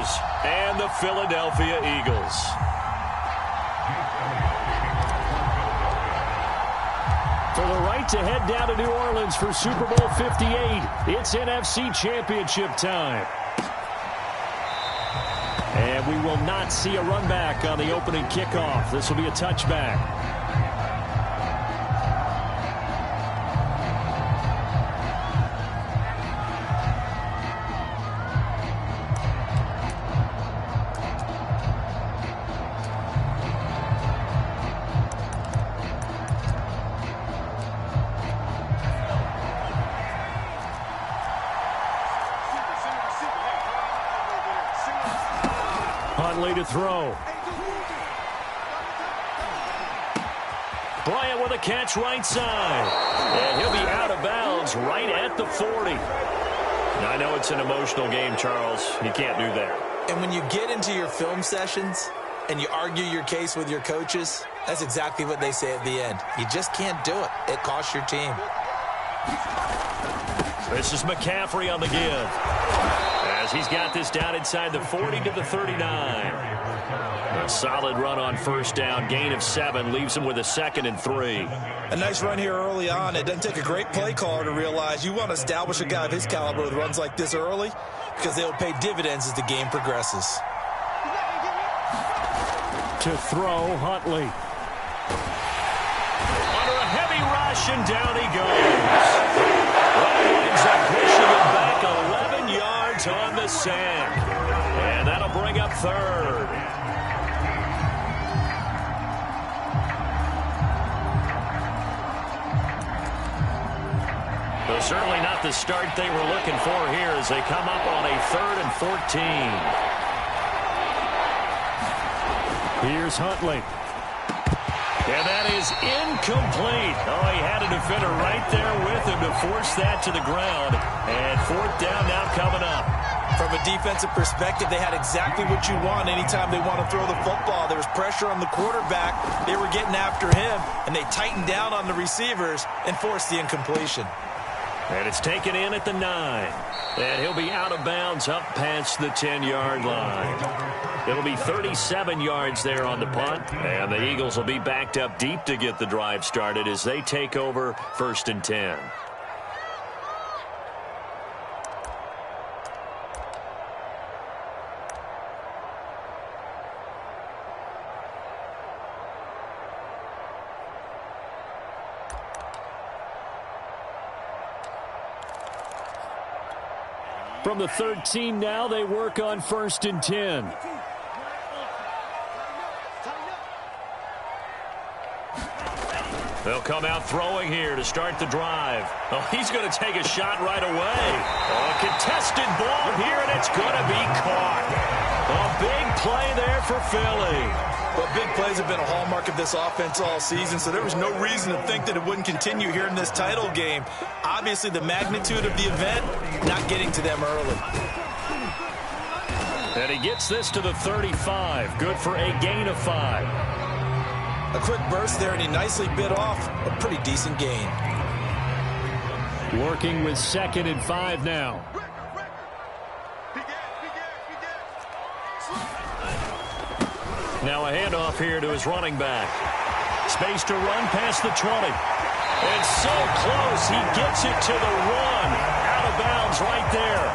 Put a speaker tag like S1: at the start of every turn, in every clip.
S1: Panthers and the Philadelphia Eagles.
S2: For the right to head down to New Orleans for Super Bowl 58, it's NFC Championship time. And we will not see a run back on the opening kickoff. This will be a touchback. Huntley to throw. Bryant with a catch right side. And he'll be out of bounds right at the 40. Now, I know it's an emotional game, Charles. You can't do that.
S3: And when you get into your film sessions and you argue your case with your coaches, that's exactly what they say at the end. You just can't do it. It costs your team.
S1: This is McCaffrey on the give. As he's got this down inside the 40 to the 39. A solid run on first down. Gain of 7 leaves him with a 2nd and 3.
S3: A nice run here early on. It doesn't take a great play caller to realize you want to establish a guy of his caliber with runs like this early because they'll pay dividends as the game progresses.
S2: To throw, Huntley.
S1: Under a heavy rush, and down he goes. Winds up pushing him back 11 yards on the sack. And that'll bring up 3rd. So certainly not the start they were looking for here as they come up on a 3rd and 14.
S2: Here's Huntley.
S1: And that is incomplete. Oh, he had a defender right there with him to force that to the ground. And 4th down now coming up.
S3: From a defensive perspective, they had exactly what you want anytime they want to throw the football. There was pressure on the quarterback. They were getting after him, and they tightened down on the receivers and forced the incompletion.
S1: And it's taken in at the 9. And he'll be out of bounds up past the 10-yard line. It'll be 37 yards there on the punt. And the Eagles will be backed up deep to get the drive started as they take over 1st and 10.
S2: From the 13 now, they work on 1st and 10.
S1: They'll come out throwing here to start the drive. Oh, he's going to take a shot right away. A contested ball here, and it's going to be caught. A big play there for Philly.
S3: Well, big plays have been a hallmark of this offense all season, so there was no reason to think that it wouldn't continue here in this title game. Obviously, the magnitude of the event, not getting to them early.
S2: And he gets this to the 35. Good for a gain of 5.
S3: A quick burst there, and he nicely bit off a pretty decent gain.
S2: Working with 2nd and 5 now.
S1: Now a handoff here to his running back. Space to run past the 20. And so close, he gets it to the 1. Out of bounds right there.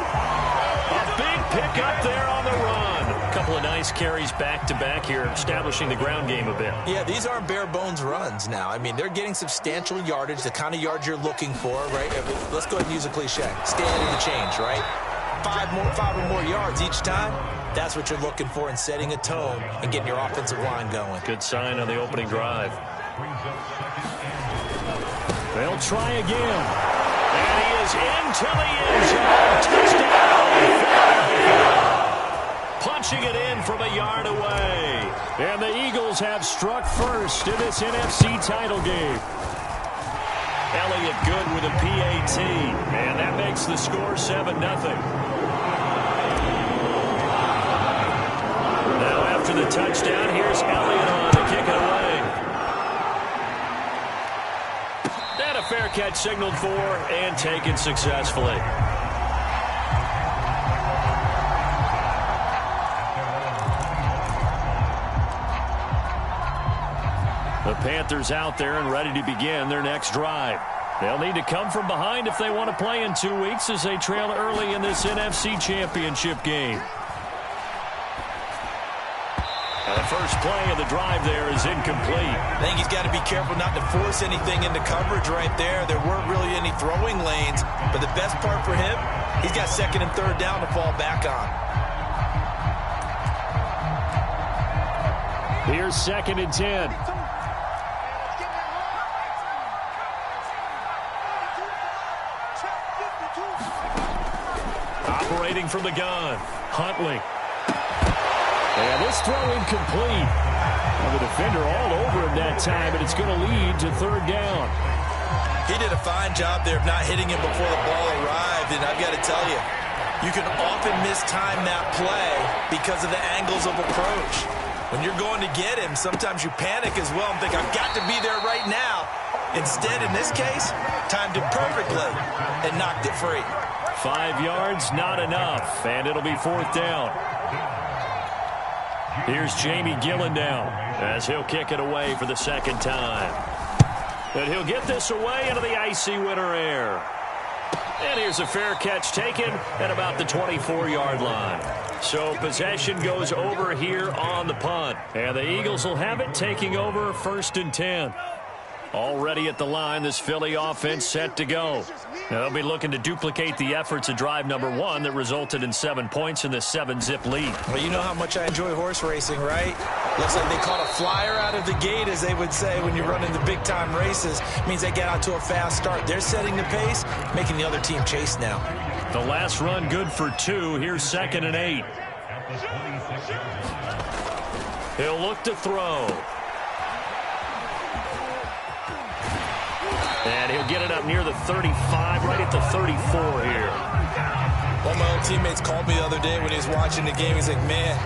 S1: A big pickup there on the run. A couple of nice carries back-to-back here, establishing the ground game a bit.
S3: Yeah, these aren't bare-bones runs now. I mean, they're getting substantial yardage, the kind of yards you're looking for, right? Let's go ahead and use a cliche. Standing the change, right? 5 or more yards each time. That's what you're looking for in setting a tone and getting your offensive line going.
S1: Good sign on the opening drive.
S2: They'll try again.
S1: And he is into the end zone. Touchdown, Philadelphia. Punching it in from a yard away.
S2: And the Eagles have struck first in this NFC title game.
S1: Elliott good with a PAT. And that makes the score 7-0. To the touchdown. Here's Elliott on to kick it away. And a fair catch signaled for and taken successfully. The Panthers out there and ready to begin their next drive. They'll need to come from behind if they want to play in 2 weeks as they trail early in this NFC Championship game. The first play of the drive there is incomplete.
S3: I think he's got to be careful not to force anything into coverage right there. There weren't really any throwing lanes, but the best part for him, he's got second and third down to fall back on.
S1: Here's 2nd and 10. Operating from the gun, Huntley. And this throw incomplete. And the defender all over him that time, but it's going to lead to 3rd down.
S3: He did a fine job there of not hitting him before the ball arrived, and I've got to tell you, you can often mistime that play because of the angles of approach. When you're going to get him, sometimes you panic as well and think, I've got to be there right now. Instead, in this case, timed it perfectly and knocked it free.
S1: 5 yards, not enough, and it'll be 4th down. Here's Jamie Gillen now as he'll kick it away for the 2nd time. And he'll get this away into the icy winter air. And here's a fair catch taken at about the 24-yard line. So possession goes over here on the punt. And the Eagles will have it, taking over 1st and 10. Already at the line, this Philly offense set to go. Now they'll be looking to duplicate the efforts of drive number 1 that resulted in 7 points in the 7-zip lead.
S3: Well, you know how much I enjoy horse racing, right? Looks like they caught a flyer out of the gate, as they would say when you're running the big-time races. Means they get out to a fast start. They're setting the pace, making the other team chase now.
S1: The last run good for 2. Here's 2nd and 8. He'll look to throw. And he'll get it up near the 35, right at the 34 here.
S3: One of my old teammates called me the other day when he was watching the game. He's like, man,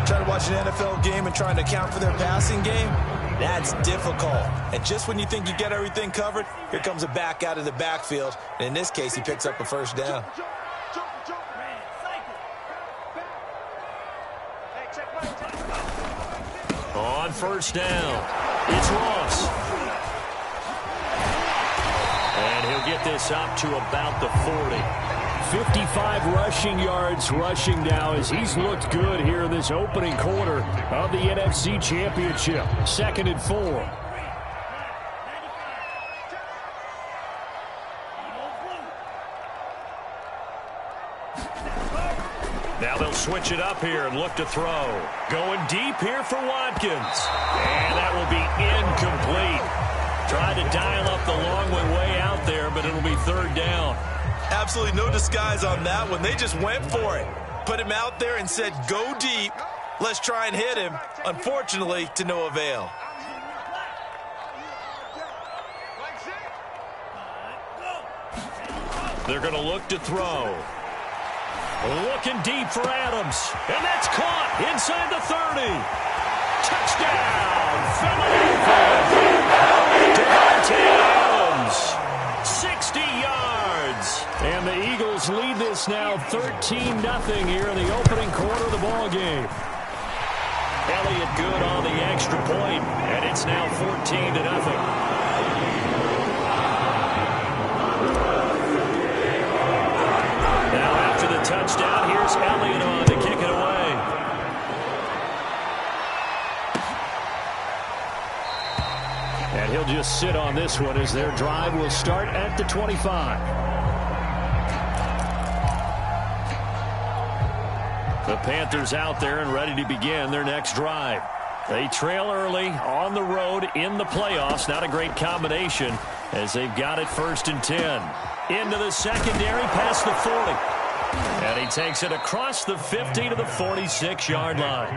S3: trying to watch an NFL game and trying to account for their passing game, that's difficult. And just when you think you get everything covered, here comes a back out of the backfield. And in this case, he picks up a 1st down.
S1: On 1st down, it's Ross. And he'll get this up to about the 40. 55 rushing yards rushing now as he's looked good here in this opening quarter of the NFC Championship. 2nd and 4. Now they'll switch it up here and look to throw. Going deep here for Watkins. And that will be incomplete. Tried to dial up the long way out there, but it'll be 3rd down.
S3: Absolutely no disguise on that one. They just went for it. Put him out there and said, go deep. Let's try and hit him. Unfortunately, to no avail.
S1: They're going to look to throw. Looking deep for Adams. And that's caught inside the 30. Touchdown, Philadelphia. Adams, 60 yards. And the Eagles lead this now 13-0 here in the opening quarter of the ball game. Elliott good on the extra point, and it's now 14-0. Now after the touchdown, here's Elliott on to kick it away. And he'll just sit on this one as their drive will start at the 25. The Panthers out there and ready to begin their next drive. They trail early on the road in the playoffs. Not a great combination as they've got it 1st and 10. Into the secondary past the 40. And he takes it across the 50 to the 46-yard line.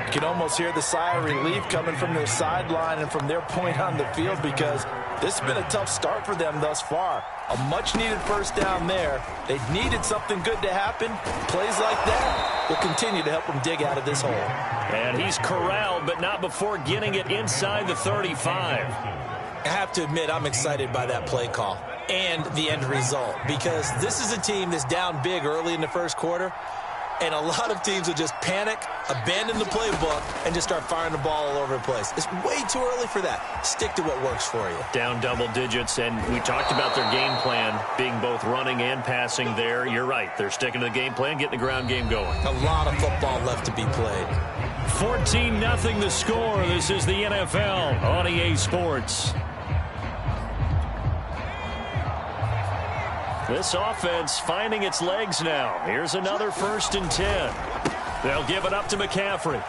S3: You can almost hear the sigh of relief coming from their sideline and from their point on the field because this has been a tough start for them thus far. A much-needed 1st down there. They needed something good to happen. Plays like that will continue to help them dig out of this hole.
S1: And he's corralled, but not before getting it inside the 35.
S3: I have to admit, I'm excited by that play call and the end result because this is a team that's down big early in the 1st quarter. And a lot of teams will just panic, abandon the playbook, and just start firing the ball all over the place. It's way too early for that. Stick to what works for you.
S2: Down double digits, and we talked about their game plan being both running and passing there. You're right. They're sticking to the game plan, getting the ground game going.
S3: A lot of football left to be played.
S1: 14-0 the score. This is the NFL on EA Sports. This offense finding its legs now. Here's another 1st and 10. They'll give it up to McCaffrey.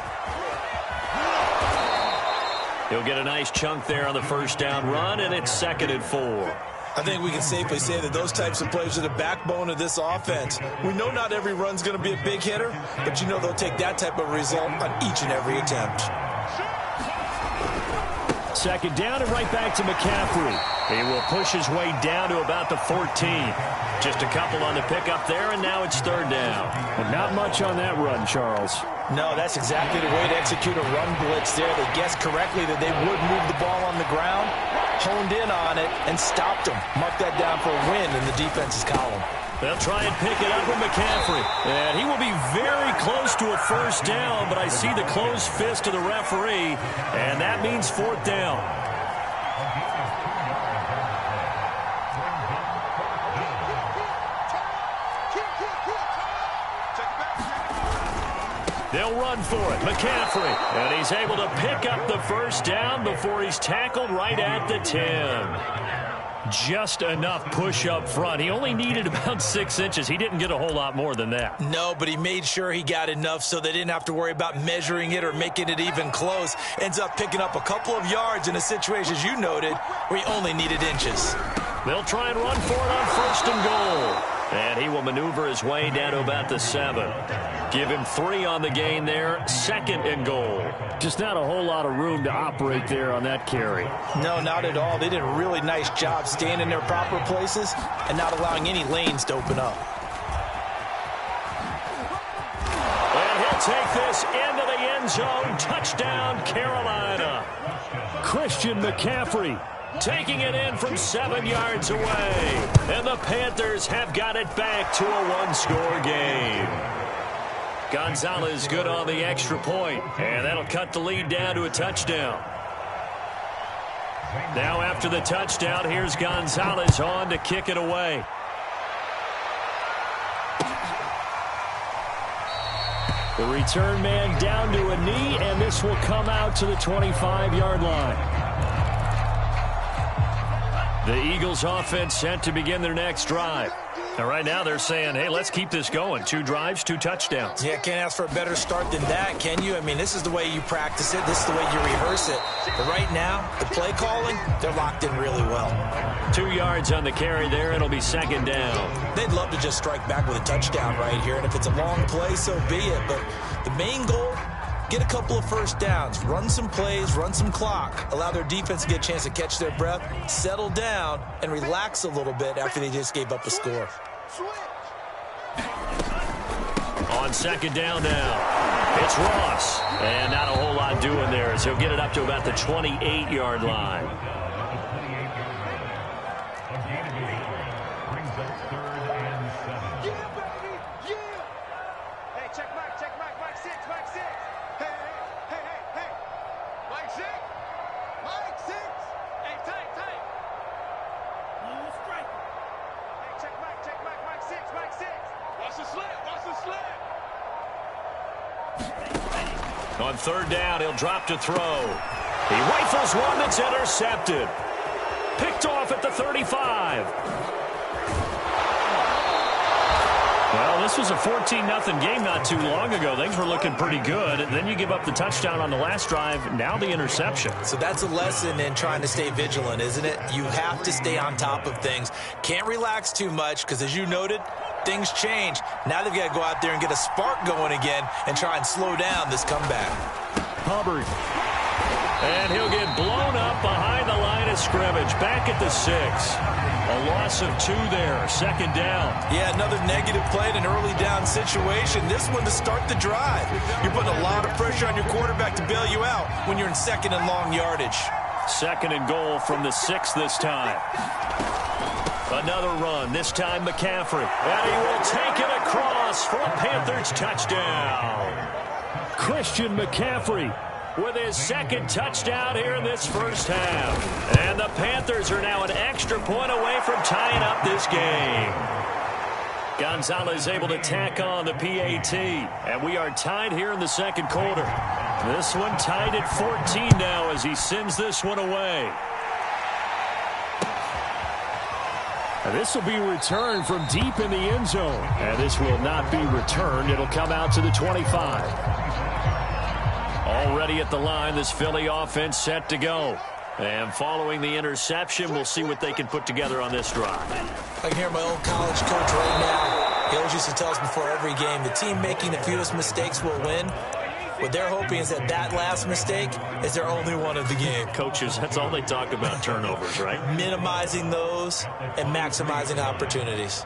S1: He'll get a nice chunk there on the 1st down run, and it's 2nd and 4.
S3: I think we can safely say that those types of plays are the backbone of this offense. We know not every run's going to be a big hitter, but you know they'll take that type of result on each and every attempt.
S1: 2nd down and right back to McCaffrey. He will push his way down to about the 14. Just a couple on the pickup there, and now it's 3rd down. And not much on that run, Charles.
S3: No, that's exactly the way to execute a run blitz there. They guessed correctly that they would move the ball on the ground, honed in on it, and stopped them. Mark that down for a win in the defense's column.
S1: They'll try and pick it up with McCaffrey. And he will be very close to a 1st down, but I see the closed fist of the referee, and that means 4th down. They'll run for it. McCaffrey. And he's able to pick up the 1st down before he's tackled right at the 10. Just enough push up front. He only needed about 6 inches. He didn't get a whole lot more than that.
S3: No, but he made sure he got enough so they didn't have to worry about measuring it or making it even close. Ends up picking up a couple of yards in a situation, as you noted, where he only needed inches.
S1: They'll try and run for it on 1st and goal. And he will maneuver his way down to about the 7. Give him 3 on the gain there. 2nd and goal. Just not a whole lot of room to operate there on that carry.
S3: No, not at all. They did a really nice job staying in their proper places and not allowing any lanes to open up.
S1: And he'll take this into the end zone. Touchdown, Carolina. Christian McCaffrey taking it in from 7 yards away. And the Panthers have got it back to a 1-score game. Gonzalez good on the extra point, and that'll cut the lead down to a touchdown. Now after the touchdown, here's Gonzalez on to kick it away. The return man down to a knee, and this will come out to the 25-yard line. The Eagles offense set to begin their next drive. And right now they're saying, hey, let's keep this going. 2 drives, 2 touchdowns.
S3: Yeah, can't ask for a better start than that, can you? I mean, this is the way you practice it. This is the way you rehearse it. But right now, the play calling, they're locked in really well.
S1: 2 yards on the carry there. It'll be 2nd down.
S3: They'd love to just strike back with a touchdown right here. And if it's a long play, so be it. But the main goal, get a couple of 1st downs, run some plays, run some clock, allow their defense to get a chance to catch their breath, settle down, and relax a little bit after they just gave up a score.
S1: On 2nd down now, it's Ross. And not a whole lot doing there as he'll get it up to about the 28-yard line. On 3rd down, he'll drop to throw. He rifles one that's intercepted. Picked off at the 35. Well, this was a 14-0 game not too long ago. Things were looking pretty good. And then you give up the touchdown on the last drive. Now the interception.
S3: So that's a lesson in trying to stay vigilant, isn't it? You have to stay on top of things. Can't relax too much because, as you noted, things change. Now they've got to go out there and get a spark going again and try and slow down this comeback.
S1: Hubbard. And he'll get blown up behind the line of scrimmage. Back at the 6. A loss of 2 there. 2nd down.
S3: Yeah, another negative play in an early down situation. This one to start the drive. You're putting a lot of pressure on your quarterback to bail you out when you're in 2nd and long yardage.
S1: 2nd and goal from the 6 this time. Another run, this time McCaffrey. And he will take it across for a Panthers touchdown. Christian McCaffrey with his second touchdown here in this first half. And the Panthers are now an extra point away from tying up this game. Gonzalez able to tack on the PAT. And we are tied here in the second quarter. This one tied at 14 now as he sends this one away.
S2: And this will be returned from deep in the end zone. And this will not be returned. It'll come out to the 25.
S1: Already at the line, this Philly offense set to go. And following the interception, we'll see what they can put together on this drive.
S3: I can hear my old college coach right now. He always used to tell us before every game, the team making the fewest mistakes will win. What they're hoping is that last mistake is their only one of the game.
S1: Coaches, that's all they talk about, turnovers, right?
S3: Minimizing those and maximizing opportunities.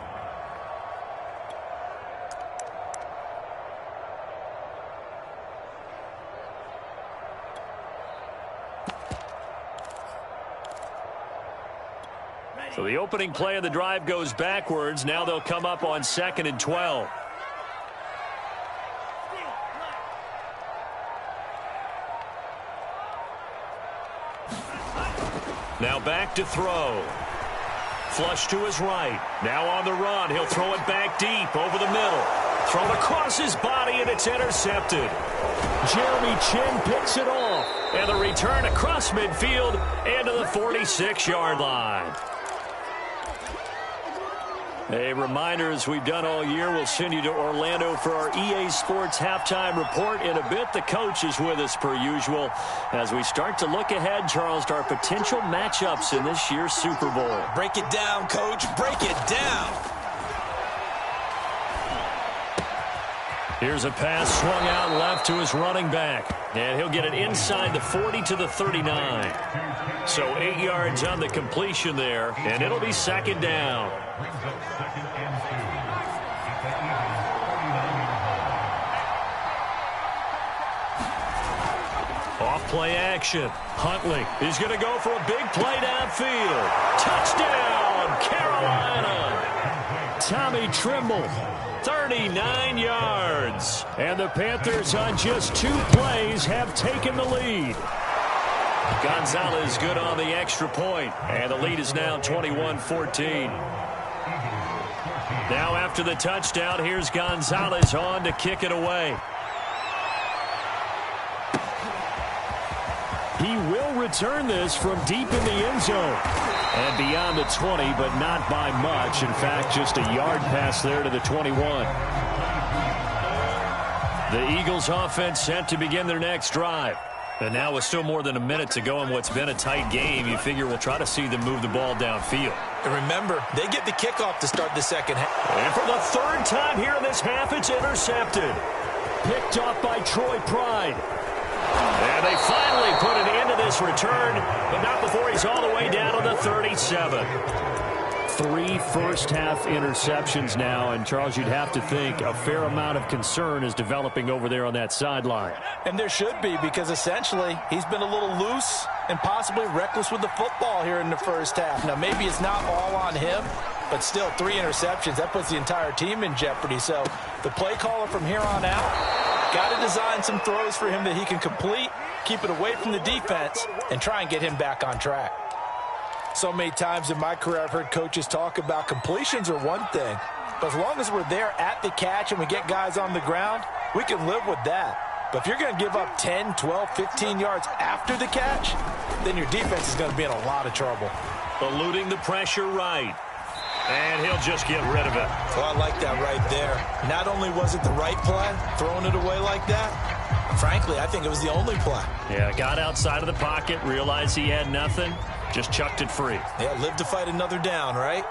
S1: So the opening play of the drive goes backwards. Now they'll come up on 2nd and 12. Now back to throw. Flush to his right. Now on the run. He'll throw it back deep over the middle. Thrown across his body, and it's intercepted. Jeremy Chin picks it off. And the return across midfield and to the 46-yard line. A reminder, as we've done all year, we'll send you to Orlando for our EA Sports halftime report. In a bit, the coach is with us per usual as we start to look ahead, Charles, to our potential matchups in this year's Super Bowl.
S3: Break it down, Coach. Break it down.
S1: Here's a pass swung out left to his running back. And he'll get it inside the 40 to the 39. So 8 yards on the completion there, and it'll be 2nd down. Off play action. Huntley is going to go for a big play downfield. Touchdown, Carolina. Tommy Trimble, 39 yards. And the Panthers on just 2 plays have taken the lead. Gonzalez good on the extra point, and the lead is now 21-14. Now after the touchdown, here's Gonzalez on to kick it away.
S2: He will return this from deep in the end zone. And beyond the 20, but not by much. In fact, just a yard pass there to the 21.
S1: The Eagles offense set to begin their next drive. And now with still more than a minute to go in what's been a tight game, you figure we'll try to see them move the ball downfield.
S3: And remember, they get the kickoff to start the second half.
S1: And for the 3rd time here in this half, it's intercepted.
S2: Picked off by Troy Pride.
S1: And they finally put an end to this return, but not before he's all the way down to the 37.
S2: 3 first-half interceptions now, and Charles, you'd have to think a fair amount of concern is developing over there on that sideline.
S4: And there should be, because essentially he's been a little loose and possibly reckless with the football here in the first half. Now, maybe it's not all on him, but still 3 interceptions. That puts the entire team in jeopardy. So the play caller from here on out got to design some throws for him that he can complete, keep it away from the defense, and try and get him back on track. So many times in my career I've heard coaches talk about completions are one thing, but as long as we're there at the catch and we get guys on the ground, we can live with that. But if you're going to give up 10, 12, 15 yards after the catch, then your defense is going to be in a lot of trouble.
S1: Eluding the pressure right. And he'll just get rid of it.
S3: Well, I like that right there. Not only was it the right play, throwing it away like that, frankly, I think it was the only play.
S1: Yeah, got outside of the pocket, realized he had nothing, just chucked it free.
S3: Yeah, live to fight another down, right?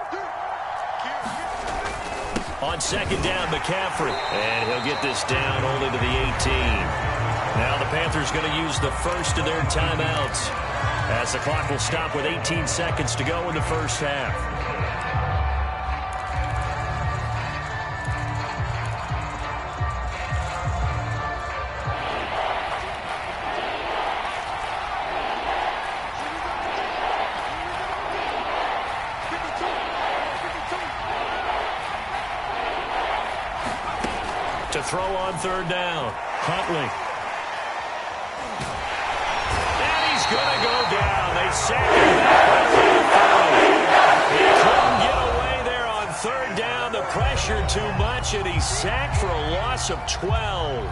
S1: On 2nd down, McCaffrey. And he'll get this down only to the 18. Now the Panthers going to use the first of their timeouts, as the clock will stop with 18 seconds to go in the first half.
S2: throw on third down. Huntley. And he's going to go down. They sack him back. He couldn't get away there on third down. The pressure too much, and he's sacked for a loss of 12.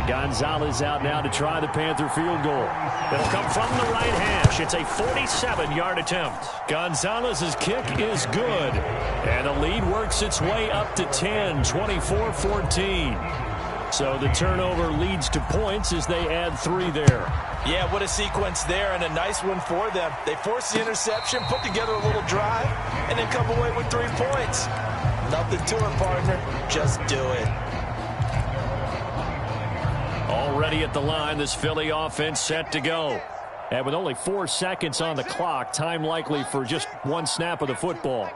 S2: Gonzalez out now to try the Panther field goal. It'll come from the right hash. It's a 47-yard attempt. Gonzalez's kick is good. And the lead works its way up to 10, 24-14. So the turnover leads to points as they add 3 there.
S4: Yeah, what a sequence there, and a nice one for them. They force the interception, put together a little drive, and then come away with 3 points. Nothing to it, partner. Just do it.
S2: Already at the line, this Philly offense set to go. And with only 4 seconds on the clock, time likely for just 1 snap of the football.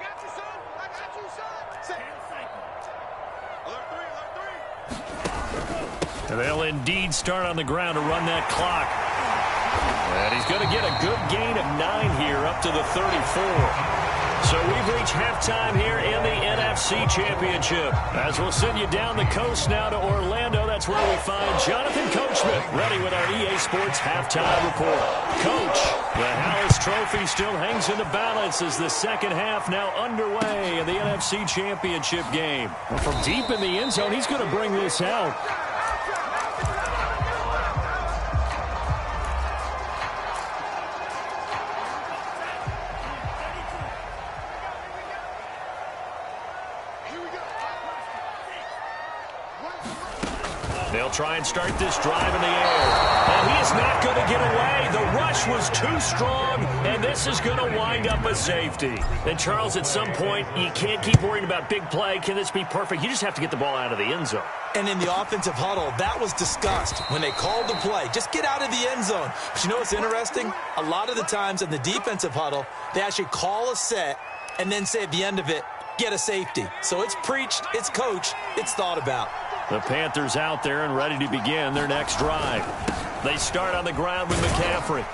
S2: And they'll indeed start on the ground to run that clock. And he's going to get a good gain of 9 here up to the 34. So we've reached halftime here in the NFC Championship. As we'll send you down the coast now to Orlando, that's where we find Jonathan Coachman ready with our EA Sports Halftime Report. Coach, the Hallis Trophy still hangs in the balance as the second half now underway in the NFC Championship game. From deep in the end zone, he's going to bring this out. They'll try and start this drive in the air. And he is not going to get away. The rush was too strong, and this is going to wind up a safety. And, Charles, at some point, you can't keep worrying about big play. Can this be perfect? You just have to get the ball out of the end zone.
S3: And in the offensive huddle, that was discussed when they called the play. Just get out of the end zone. But you know what's interesting? A lot of the times in the defensive huddle, they actually call a set and then say at the end of it, get a safety. So it's preached, it's coached, it's thought about.
S2: The Panthers out there and ready to begin their next drive. They start on the ground with McCaffrey.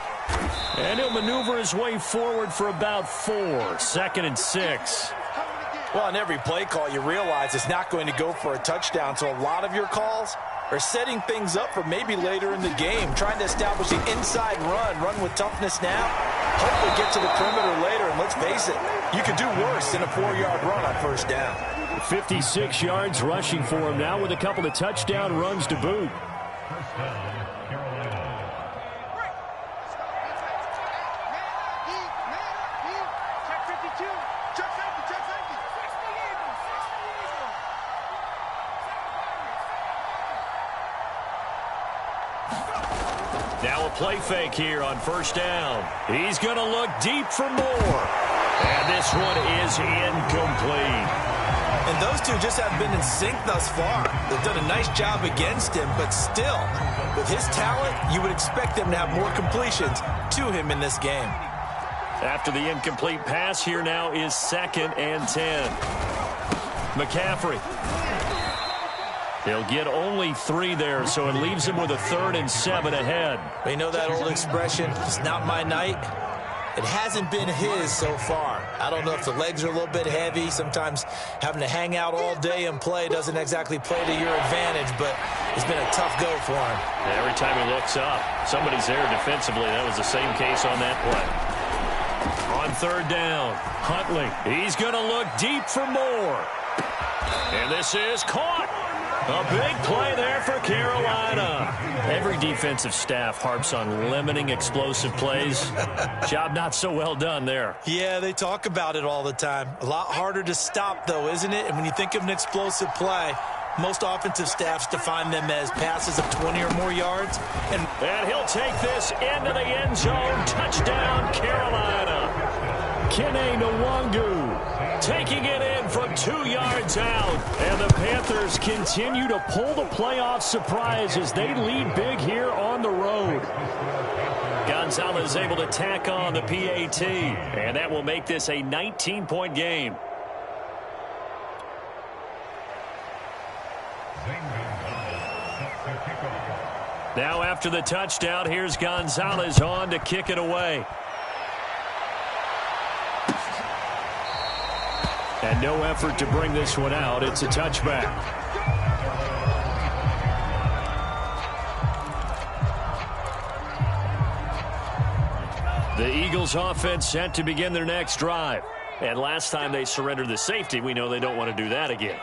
S2: And he'll maneuver his way forward for about 4. 2nd and 6.
S4: Well, on every play call, you realize it's not going to go for a touchdown. So a lot of your calls are setting things up for maybe later in the game, trying to establish the inside run with toughness now. Hopefully get to the perimeter later, and let's face it, you could do worse than a 4-yard run on first down.
S2: 56 yards rushing for him now with a couple of touchdown runs to boot. Now a play fake here on first down. He's going to look deep for more. And this one is incomplete.
S3: And those two just haven't been in sync thus far. They've done a nice job against him, but still, with his talent, you would expect them to have more completions to him in this game.
S2: After the incomplete pass, here now is 2nd and 10. McCaffrey. He'll get only 3 there, so it leaves him with a 3rd and 7 ahead.
S3: You know that old expression, it's not my night? It hasn't been his so far. I don't know if the legs are a little bit heavy. Sometimes having to hang out all day and play doesn't exactly play to your advantage, but it's been a tough go for him.
S2: Every time he looks up, somebody's there defensively. That was the same case on that play. On third down, Huntley. He's going to look deep for more. And this is caught. A big play there for Carolina. Every defensive staff harps on limiting explosive plays. Job not so well done there.
S3: Yeah, they talk about it all the time. A lot harder to stop, though, isn't it? And when you think of an explosive play, most offensive staffs define them as passes of 20 or more yards.
S2: And he'll take this into the end zone. Touchdown, Carolina. Kene Nwangu taking it in from 2 yards out. And the Panthers continue to pull the playoff surprise as they lead big here on the road. Gonzalez able to tack on the PAT. And that will make this a 19-point game. Now after the touchdown, here's Gonzalez on to kick it away. And no effort to bring this one out. It's a touchback. The Eagles offense set to begin their next drive. And last time they surrendered the safety, we know they don't want to do that again.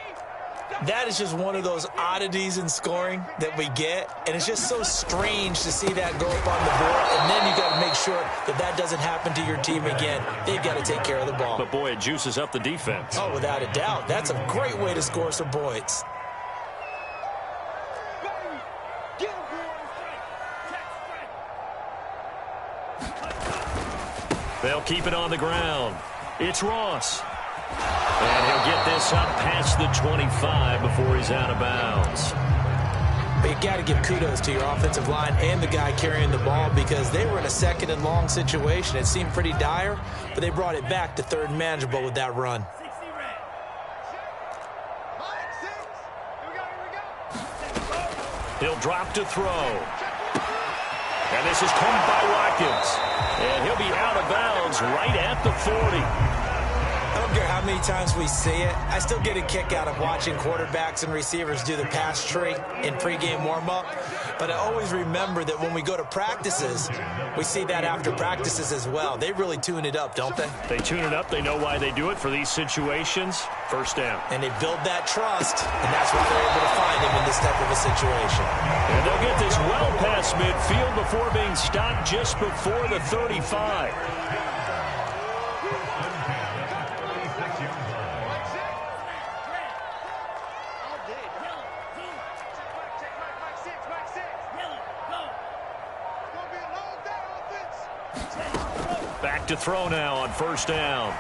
S3: That is just one of those oddities in scoring that we get, and it's just so strange to see that go up on the board, and then you got to make sure that that doesn't happen to your team again. They've got to take care of the ball.
S2: But, boy, it juices up the defense.
S3: Oh, without a doubt. That's a great way to score some points.
S2: They'll keep it on the ground. It's Ross. And he'll get this up past the 25 before he's out of bounds.
S3: But you got to give kudos to your offensive line and the guy carrying the ball because they were in a second and long situation. It seemed pretty dire, but they brought it back to third and manageable with that run.
S2: He'll drop to throw. And this is caught by Watkins. And he'll be out of bounds right at the 40.
S3: I don't care how many times we see it. I still get a kick out of watching quarterbacks and receivers do the pass tree in pregame warm-up. But I always remember that when we go to practices, we see that after practices as well. They really tune it up, don't they?
S2: They tune it up. They know why they do it for these situations. First down.
S3: And they build that trust, and that's why they're able to find him in this type of a situation.
S2: And they'll get this well past midfield before being stopped just before the 35. Back to throw now on first down.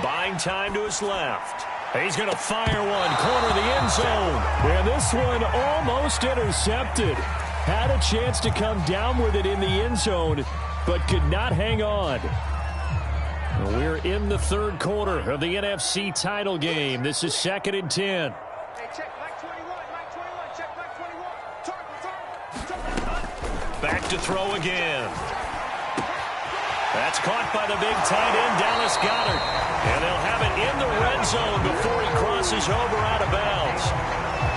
S2: Buying time to his left. He's going to fire one, corner the end zone.
S1: And this one almost intercepted. Had a chance to come down with it in the end zone, but could not hang on. We're in the third quarter of the NFC title game. This is 2nd and 10.
S2: Back to throw again. That's caught by the big tight end, Dallas Goedert. And they'll have it in the red zone before he crosses over out of bounds.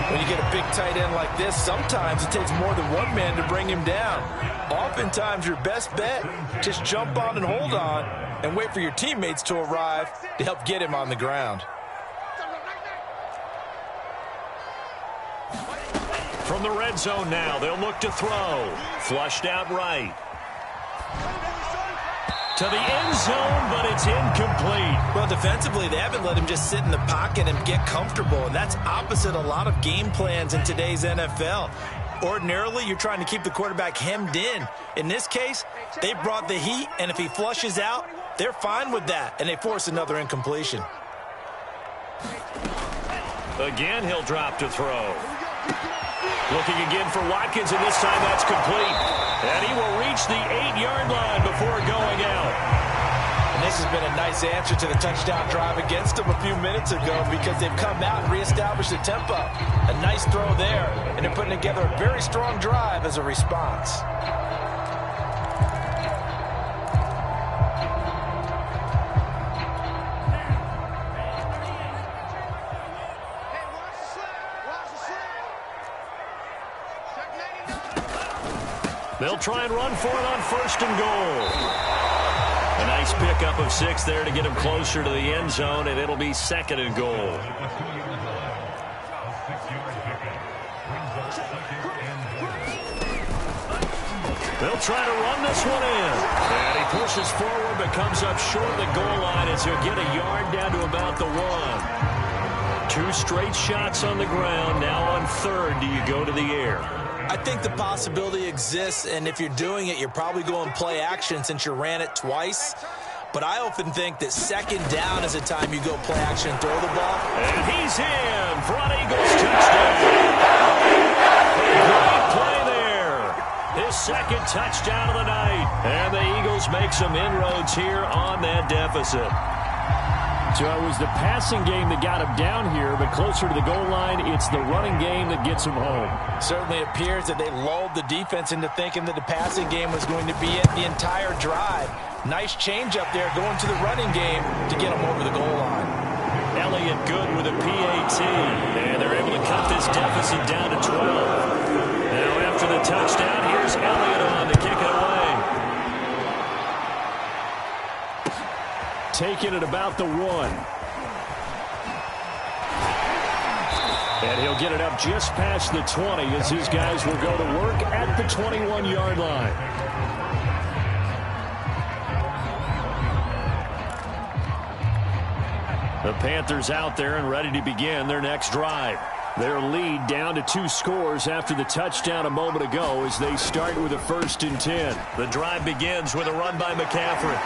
S4: When you get a big tight end like this, sometimes it takes more than one man to bring him down. Oftentimes, your best bet, just jump on and hold on and wait for your teammates to arrive to help get him on the ground.
S2: From the red zone now, they'll look to throw. Flushed out right. To the end zone, but it's incomplete.
S4: Well, defensively, they haven't let him just sit in the pocket and get comfortable, and that's opposite a lot of game plans in today's NFL. Ordinarily, you're trying to keep the quarterback hemmed in. In this case, they brought the heat, and if he flushes out, they're fine with that, and they force another incompletion.
S2: Again, he'll drop to throw. Looking again for Watkins, and this time that's complete. And he will reach the 8-yard line before going out.
S4: And this has been a nice answer to the touchdown drive against them a few minutes ago because they've come out and reestablished the tempo. A nice throw there, and they're putting together a very strong drive as a response.
S2: They'll try and run for it on 1st and goal. A nice pickup of 6 there to get him closer to the end zone, and it'll be 2nd and goal. They'll try to run this one in. And he pushes forward but comes up short of the goal line as he'll get a yard down to about the 1. 2 straight shots on the ground. Now on 3rd, do you go to the air?
S3: I think the possibility exists, and if you're doing it, you're probably going play action since you ran it twice. But I often think that 2nd down is a time you go play action and throw the ball.
S2: And he's in for an Eagles touchdown. Great play there. His 2nd touchdown of the night. And the Eagles make some inroads here on that deficit.
S1: So it was the passing game that got him down here, but closer to the goal line, it's the running game that gets him home.
S4: Certainly appears that they lulled the defense into thinking that the passing game was going to be it the entire drive. Nice change up there going to the running game to get him over the goal line.
S2: Elliott good with a PAT, and they're able to cut this deficit down to 12. Now after the touchdown, here's Elliott on to kick it away.
S1: take it at about the 1. And he'll get it up just past the 20 as his guys will go to work at the 21-yard line. The Panthers out there and ready to begin their next drive. Their lead down to 2 scores after the touchdown a moment ago as they start with a 1st and 10. The drive begins with a run by McCaffrey.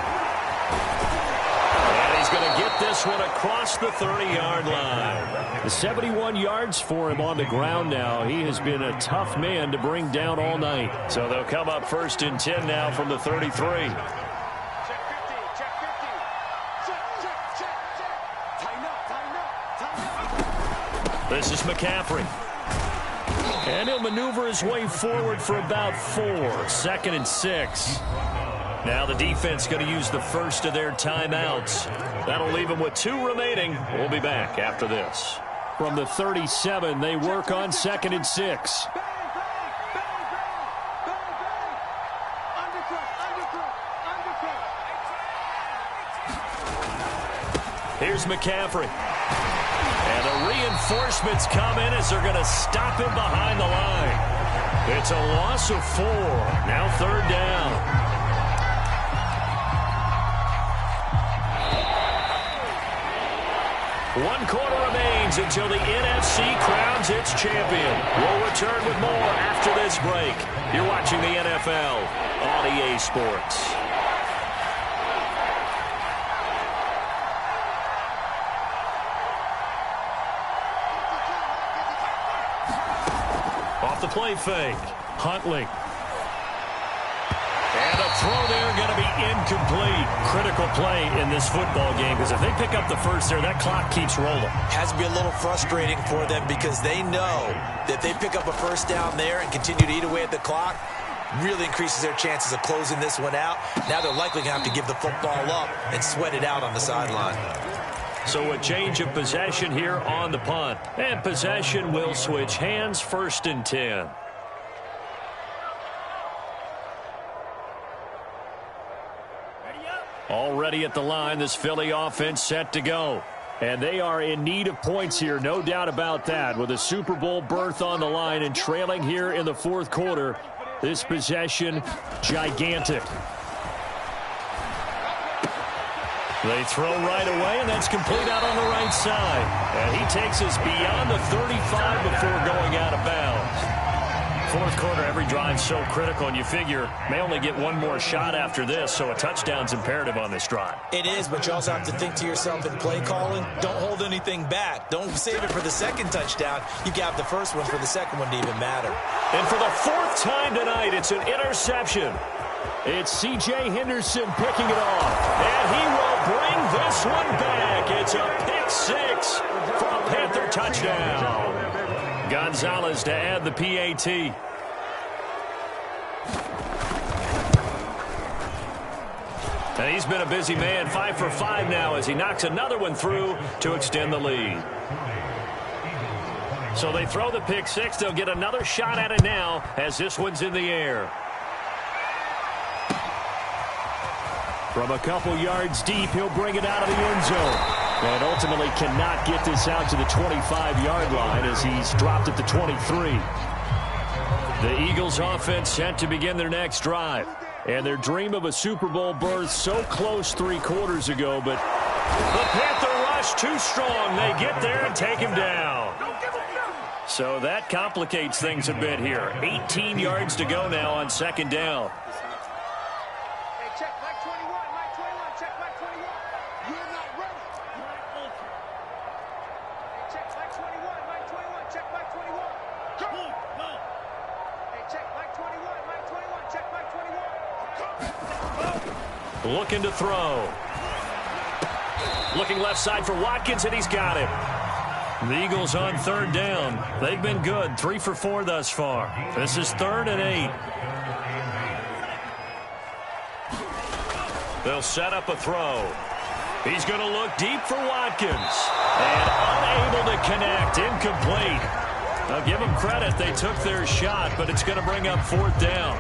S1: And he's going to get this one across the 30-yard line. 71 yards for him on the ground now. He has been a tough man to bring down all night. So they'll come up 1st and 10 now from the 33. This is McCaffrey. And he'll maneuver his way forward for about 4. 2nd and 6. Now the defense going to use the first of their timeouts. That'll leave them with 2 remaining. We'll be back after this. From the 37, they work on 2nd and 6. Here's McCaffrey. And the reinforcements come in as they're going to stop him behind the line. It's a loss of 4. Now 3rd down. One quarter remains until the NFC crowns its champion. We'll return with more after this break. You're watching the NFL on EA Sports. Off the play fake. Huntley. And a throw there going to be incomplete. Critical play in this football game because if they pick up the first there, that clock keeps rolling.
S3: Has to be a little frustrating for them because they know that they pick up a first down there and continue to eat away at the clock, really increases their chances of closing this one out. Now they're likely going to have to give the football up and sweat it out on the sideline.
S1: So a change of possession here on the punt. And possession will switch hands. 1st and 10. Already at the line, this Philly offense set to go. And they are in need of points here, no doubt about that. With a Super Bowl berth on the line and trailing here in the 4th quarter, this possession, gigantic. They throw right away, and that's complete out on the right side. And he takes us beyond the 35 before going out of bounds. 4th quarter, every drive so critical, and you figure may only get one more shot after this, so a touchdown's imperative on this drive.
S3: It is, but you also have to think to yourself in play calling, don't hold anything back. Don't save it for the 2nd touchdown. You got the first one for the 2nd one to even matter.
S1: And for the 4th time tonight, it's an interception. It's C.J. Henderson picking it off, and he will bring this one back. It's a pick 6 for a Panther touchdown. Gonzalez to add the PAT. And he's been a busy man, 5 for 5 now as he knocks another one through to extend the lead. So they throw the pick 6. They'll get another shot at it now as this one's in the air. From a couple yards deep, he'll bring it out of the end zone. And ultimately cannot get this out to the 25-yard line as he's dropped at the 23. The Eagles offense set to begin their next drive. And their dream of a Super Bowl berth so close 3 quarters ago, but the Panther rush too strong. They get there and take him down. So that complicates things a bit here. 18 yards to go now on 2nd down. Looking to throw. Looking left side for Watkins, and he's got him. The Eagles on 3rd down. They've been good, 3 for 4 thus far. This is 3rd and 8. They'll set up a throw. He's going to look deep for Watkins. And unable to connect, incomplete.
S2: I'll give them credit. They took their shot, but it's going to bring up 4th down.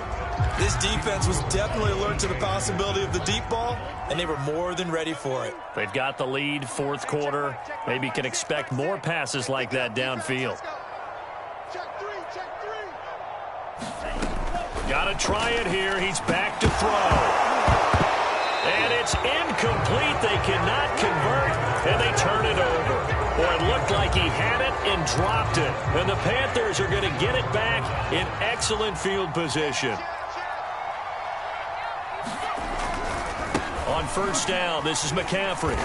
S3: This defense was definitely alert to the possibility of the deep ball, and they were more than ready for it.
S2: They've got the lead, 4th quarter. Maybe can expect more passes like that downfield. Got to try it here. He's back to throw. And it's incomplete. They cannot convert, and they turn it over. Boy, it looked like he had it and dropped it. And the Panthers are going to get it back in excellent field position. On 1st down, this is McCaffrey.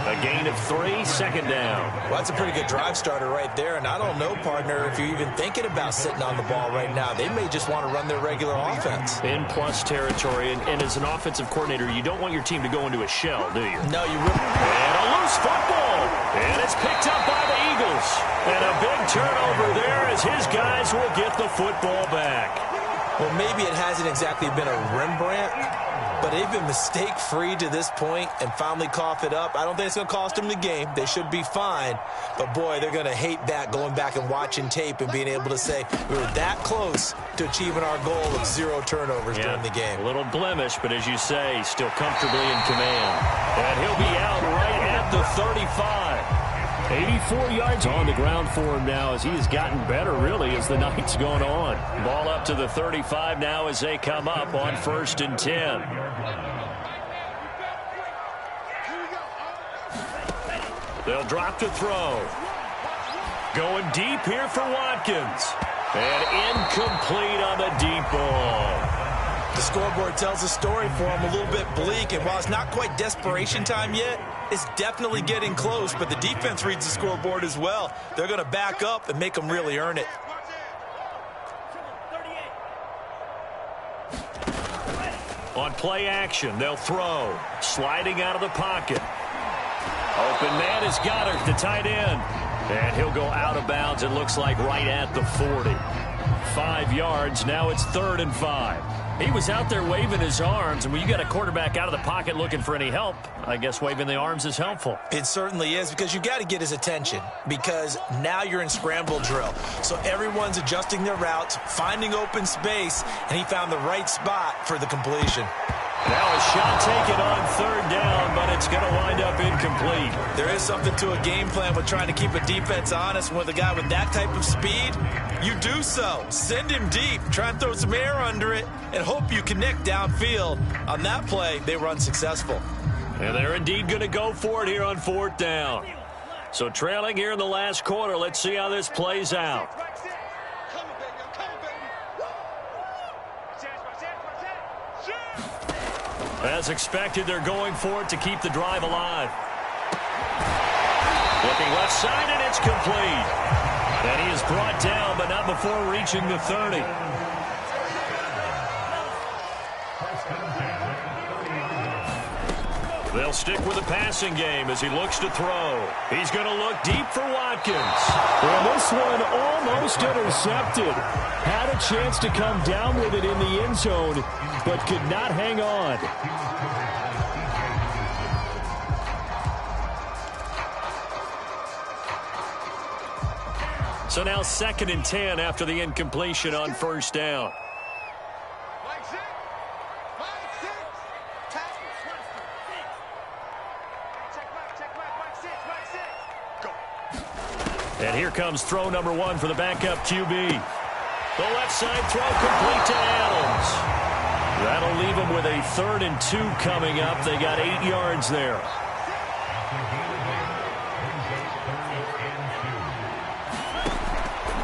S2: A gain of 3, 2nd down.
S3: Well, that's a pretty good drive starter right there. And I don't know, partner, if you're even thinking about sitting on the ball right now. They may just want to run their regular offense.
S2: In plus territory. And as an offensive coordinator, you don't want your team to go into a shell, do you?
S3: No, you wouldn't.
S2: And a loose football. And it's picked up by the Eagles. And a big turnover there as his guys will get the football back.
S3: Well, maybe it hasn't exactly been a Rembrandt, but they've been mistake-free to this point and finally cough it up. I don't think it's going to cost them the game. They should be fine. But, boy, they're going to hate that, going back and watching tape and being able to say we were that close to achieving our goal of 0 turnovers during the game.
S2: A little blemish, but as you say, still comfortably in command. And he'll be out right at the 35. 84 yards on the ground for him now as he has gotten better, really, as the night's gone on. Ball up to the 35 now as they come up on 1st and 10. They'll drop to throw. Going deep here for Watkins. And incomplete on the deep ball.
S3: The scoreboard tells a story for him, a little bit bleak, and while it's not quite desperation time yet, it's definitely getting close, but the defense reads the scoreboard as well. They're going to back up and make them really earn it.
S2: On play action, they'll throw. Sliding out of the pocket. Open man is Goddard, the tight end. And he'll go out of bounds, it looks like right at the 40. 5 yards, now it's 3rd and 5. He was out there waving his arms, and when you got a quarterback out of the pocket looking for any help, I guess waving the arms is helpful.
S3: It certainly is, because you got to get his attention, because now you're in scramble drill. So everyone's adjusting their routes, finding open space, and he found the right spot for the completion.
S2: Now a shot taken on 3rd down, but it's going to wind up incomplete.
S3: There is something to a game plan with trying to keep a defense honest. With a guy with that type of speed, you do so. Send him deep, try and throw some air under it, and hope you connect downfield. On that play, they were unsuccessful.
S2: And they're indeed going to go for it here on 4th down. So trailing here in the last quarter, let's see how this plays out. As expected, they're going for it to keep the drive alive. Looking left side, and it's complete. And he is brought down, but not before reaching the 30. They'll stick with the passing game as he looks to throw. He's going to look deep for Watkins.
S1: Well, this one almost intercepted. Had a chance to come down with it in the end zone, but could not hang on.
S2: So now 2nd and 10 after the incompletion on 1st down. And here comes throw number 1 for the backup QB. The left side throw complete to Adams. That'll leave them with a 3rd and 2 coming up. They got 8 yards there.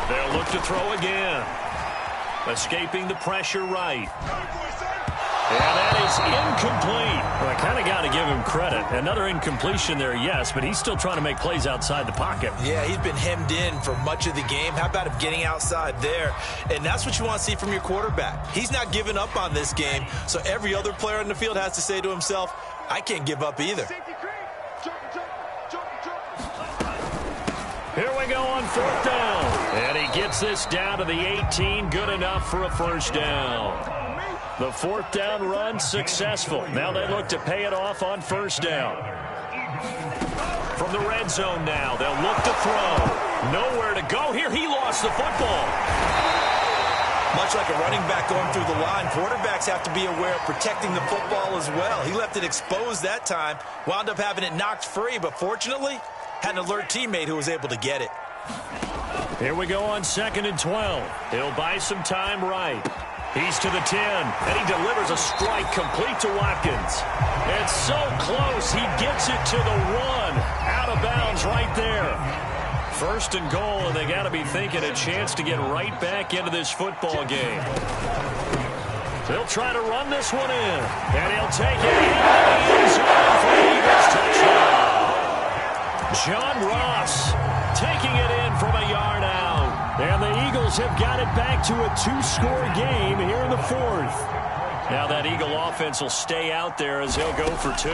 S2: They'll look to throw again. Escaping the pressure right. And that is incomplete. Well, I kind of got to give him credit. Another incompletion there, yes, but he's still trying to make plays outside the pocket.
S3: Yeah, he's been hemmed in for much of the game. How about him getting outside there? And that's what you want to see from your quarterback. He's not giving up on this game, so every other player on the field has to say to himself, I can't give up either.
S2: Here we go on 4th down. And he gets this down to the 18. Good enough for a 1st down. The 4th down run successful. Now they look to pay it off on 1st down. From the red zone now, they'll look to throw.
S1: Nowhere to go here. He lost the football.
S3: Much like a running back going through the line, quarterbacks have to be aware of protecting the football as well. He left it exposed that time, wound up having it knocked free, but fortunately, had an alert teammate who was able to get it.
S1: Here we go on 2nd and 12. He'll buy some time right. He's to the 10, and he delivers a strike complete to Watkins. It's so close, he gets it to the 1. Out of bounds right there. 1st and goal, and they got to be thinking a chance to get right back into this football game. They'll try to run this one in, and he'll take it into the end zone for the Eagles touchdown. John Ross taking it in from a yard out. And the Eagles have got it back to a 2-score game here in the 4th. Now that Eagle offense will stay out there as he'll go for 2.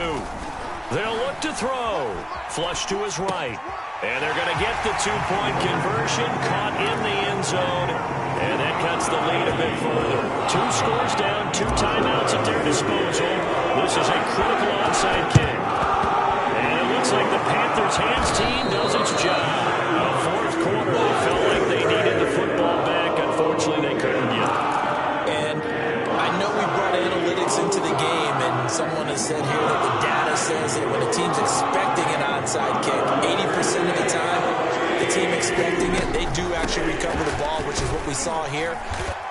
S1: They'll look to throw. Flush to his right. And they're going to get the 2-point conversion, caught in the end zone. And that cuts the lead a bit further. 2 scores down, 2 timeouts at their disposal. This is a critical onside kick. And it looks like the Panthers' hands team does its job. The 4th quarter, they felt like they needed the football back. Unfortunately, they couldn't get it.
S3: And I know we brought analytics into the game, and someone has said here that the data says that when a team's expecting an onside kick, 80% of the time, the team expecting it, they do actually recover the ball, which is what we saw here.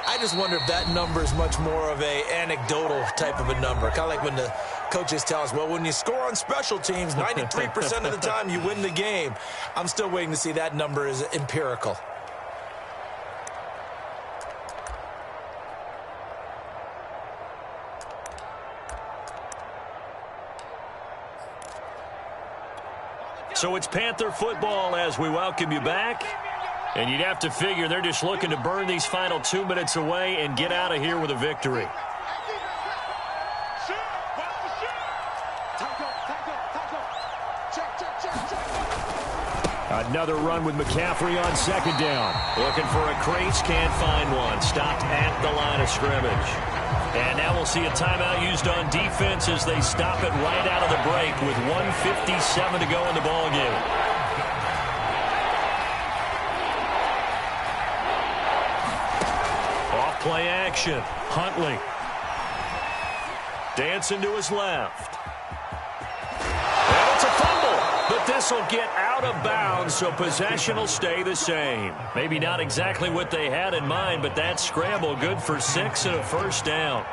S3: I just wonder if that number is much more of a anecdotal type of a number. Kind of like when the coaches tell us, well, when you score on special teams, 93% of the time you win the game. I'm still waiting to see that number is empirical.
S1: So it's Panther football as we welcome you back. And you'd have to figure they're just looking to burn these final 2 minutes away and get out of here with a victory. Another run with McCaffrey on 2nd down. Looking for a crease, can't find one. Stopped at the line of scrimmage. And now we'll see a timeout used on defense as they stop it right out of the break with 1:57 to go in the ballgame. Off-play action. Huntley. Dancing to his left. And it's a fumble. But this will get out of bounds, so possession will stay the same. Maybe not exactly what they had in mind, but that scramble good for 6 and a 1st down.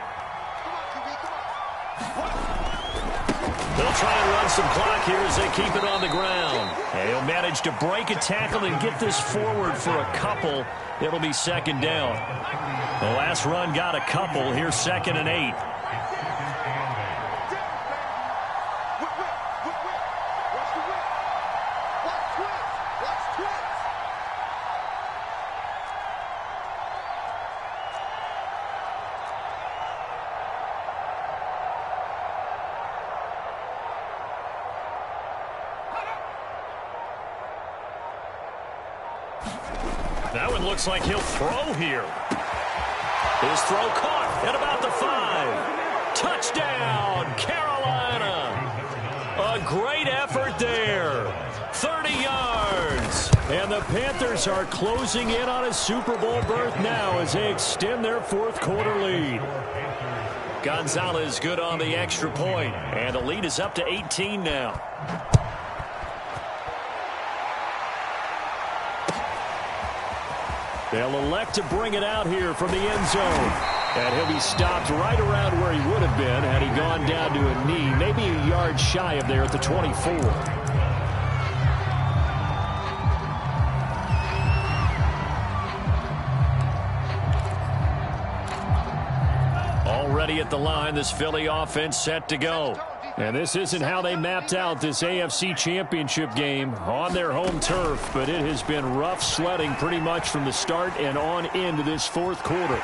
S1: They'll try and run some clock here as they keep it on the ground. And he'll manage to break a tackle and get this forward for a couple. It'll be 2nd down. The last run got a couple. Here's 2nd and 8. That one looks like he'll throw here. His throw caught at about the 5. Touchdown, Carolina. A great effort there. 30 yards. And the Panthers are closing in on a Super Bowl berth now as they extend their 4th quarter lead. Gonzalez good on the extra point. And the lead is up to 18 now. They'll elect to bring it out here from the end zone. And he'll be stopped right around where he would have been had he gone down to a knee, maybe a yard shy of there at the 24. Already at the line, this Philly offense set to go. And this isn't how they mapped out this AFC Championship game on their home turf, but it has been rough sledding pretty much from the start and on into this 4th quarter.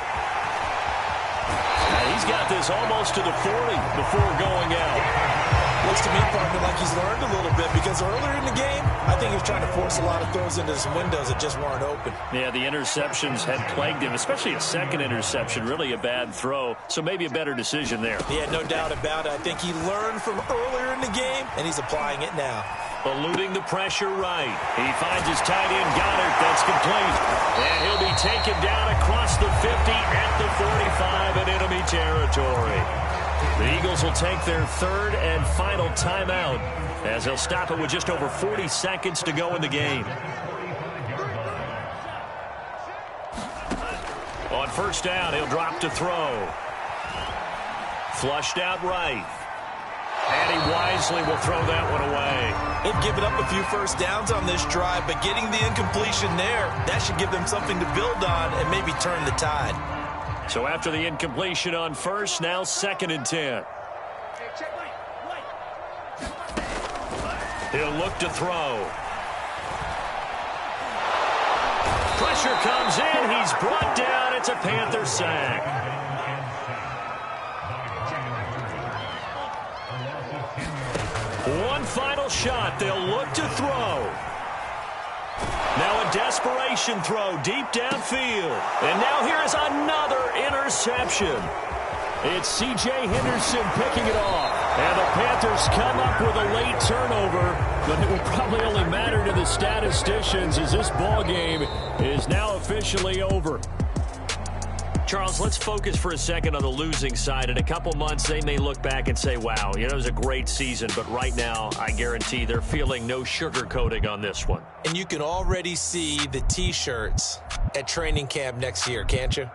S1: He's got this almost to the 40 before going out.
S3: Looks to me, partner, like he's learned a little bit because earlier in the game, I think he was trying to force a lot of throws into some windows that just weren't open.
S1: Yeah, the interceptions had plagued him, especially a 2nd interception, really a bad throw. So maybe a better decision there.
S3: Yeah, no doubt about it. I think he learned from earlier in the game, and he's applying it now.
S1: Eluding the pressure right. He finds his tight end, Goddard. That's complete. And he'll be taken down across the 50 at the 45 in enemy territory. The Eagles will take their third and final timeout as they'll stop it with just over 40 seconds to go in the game. On first down, he'll drop to throw. Flushed out right. And he wisely will throw that one away.
S3: They've given up a few first downs on this drive, but getting the incompletion there, that should give them something to build on and maybe turn the tide.
S1: So after the incompletion on first, now 2nd and 10. He'll look to throw. Pressure comes in. He's brought down. It's a Panther sack. One final shot. They'll look to throw. Now a desperation throw deep downfield. And now here is another interception. It's C.J. Henderson picking it off. And the Panthers come up with a late turnover, but it will probably only matter to the statisticians as this ball game is now officially over. Charles, let's focus for a second on the losing side. In a couple months, they may look back and say, wow, it was a great season. But right now, I guarantee they're feeling no sugarcoating on this one.
S3: And you can already see the T-shirts at training camp next year, can't you?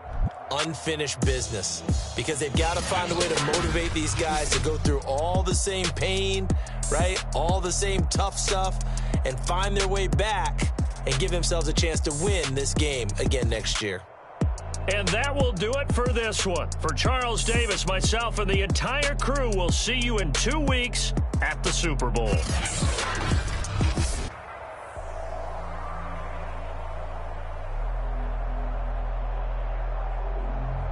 S3: Unfinished business. Because they've got to find a way to motivate these guys to go through all the same pain, right? All the same tough stuff, and find their way back and give themselves a chance to win this game again next year.
S1: And that will do it for this one. For Charles Davis, myself, and the entire crew, we'll see you in 2 weeks at the Super Bowl.